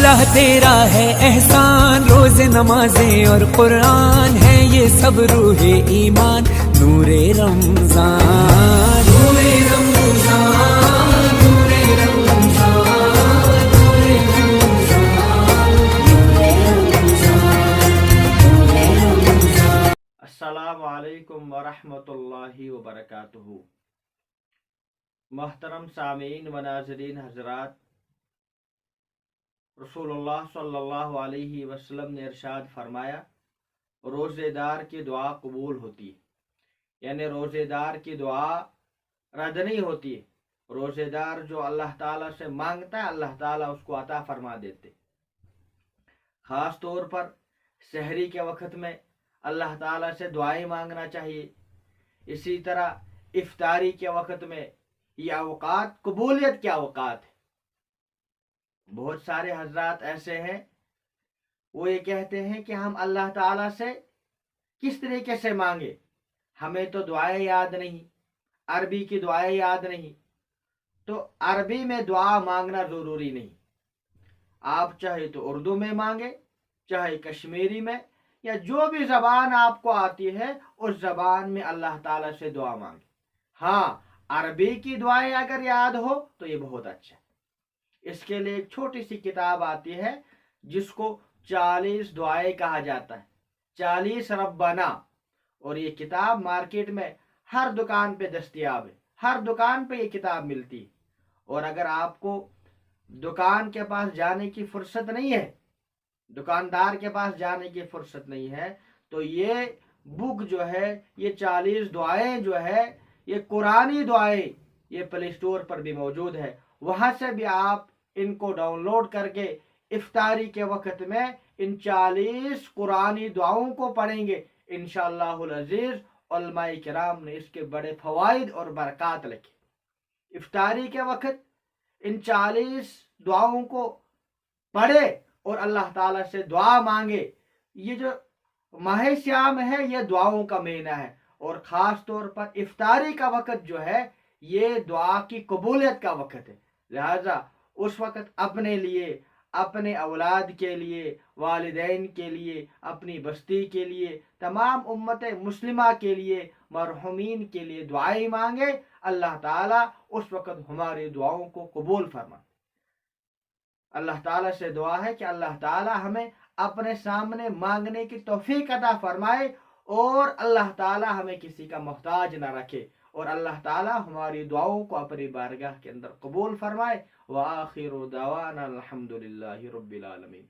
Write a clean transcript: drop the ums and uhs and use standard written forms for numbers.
اللہ تیرا ہے احسان، روز نمازیں اور قرآن ہے یہ سب روح ایمان، نور رمضان نور رمضان نور رمضان نور رمضان۔ السلام علیکم ورحمۃ اللہ وبرکاتہ۔ محترم سامعین و ناظرین حضرات، رسول اللہ صلی اللہ علیہ وسلم نے ارشاد فرمایا روزے دار کی دعا قبول ہوتی ہے، یعنی روزے دار کی دعا رد نہیں ہوتی ہے۔ روزے دار جو اللہ تعالیٰ سے مانگتا ہے اللہ تعالیٰ اس کو عطا فرما دیتے۔ خاص طور پر سحری کے وقت میں اللہ تعالیٰ سے دعائیں مانگنا چاہیے۔ اسی طرح افطاری کے وقت میں یہ اوقات قبولیت کے اوقات ہیں۔ بہت سارے حضرات ایسے ہیں وہ یہ کہتے ہیں کہ ہم اللہ تعالیٰ سے کس طریقے سے مانگے، ہمیں تو دعائیں یاد نہیں، عربی کی دعائیں یاد نہیں۔ تو عربی میں دعا مانگنا ضروری نہیں، آپ چاہے تو اردو میں مانگے، چاہے کشمیری میں، یا جو بھی زبان آپ کو آتی ہے اس زبان میں اللہ تعالیٰ سے دعا مانگے۔ ہاں، عربی کی دعائیں اگر یاد ہو تو یہ بہت اچھا ہے۔ اس کے لیے ایک چھوٹی سی کتاب آتی ہے جس کو 40 دعائیں کہا جاتا ہے، 40 ربنا، اور یہ کتاب مارکیٹ میں ہر دکان پہ دستیاب ہے، ہر دکان پہ یہ کتاب ملتی ہے۔ اور اگر آپ کو دکان کے پاس جانے کی فرصت نہیں ہے، دکاندار کے پاس جانے کی فرصت نہیں ہے، تو یہ بک جو ہے، یہ 40 دعائیں جو ہے، یہ قرآنی دعائیں، یہ پلے سٹور پر بھی موجود ہے، وہاں سے بھی آپ ان کو ڈاؤن لوڈ کر کے افطاری کے وقت میں ان 40 قرآنی دعاؤں کو پڑھیں گے انشاءاللہ العزیز۔ علماء کرام نے اس کے بڑے فوائد اور برکات لکھے۔ افطاری کے وقت ان 40 دعاؤں کو پڑھے اور اللہ تعالیٰ سے دعا مانگے۔ یہ جو ماہ سیام ہے یہ دعاؤں کا مہینہ ہے، اور خاص طور پر افطاری کا وقت جو ہے یہ دعا کی قبولیت کا وقت ہے۔ لہذا اس وقت اپنے لیے، اپنے اولاد کے لیے، والدین کے لیے، اپنی بستی کے لیے، تمام امت مسلمہ کے لیے، مرحومین کے لیے دعائیں مانگے۔ اللہ تعالیٰ اس وقت ہماری دعاؤں کو قبول فرمائے۔ اللہ تعالیٰ سے دعا ہے کہ اللہ تعالیٰ ہمیں اپنے سامنے مانگنے کی توفیق عطا فرمائے، اور اللہ تعالیٰ ہمیں کسی کا محتاج نہ رکھے، اور اللہ تعالیٰ ہماری دعاؤں کو اپنی بارگاہ کے اندر قبول فرمائے۔ وآخر دعوانا الحمد للہ رب العالمین۔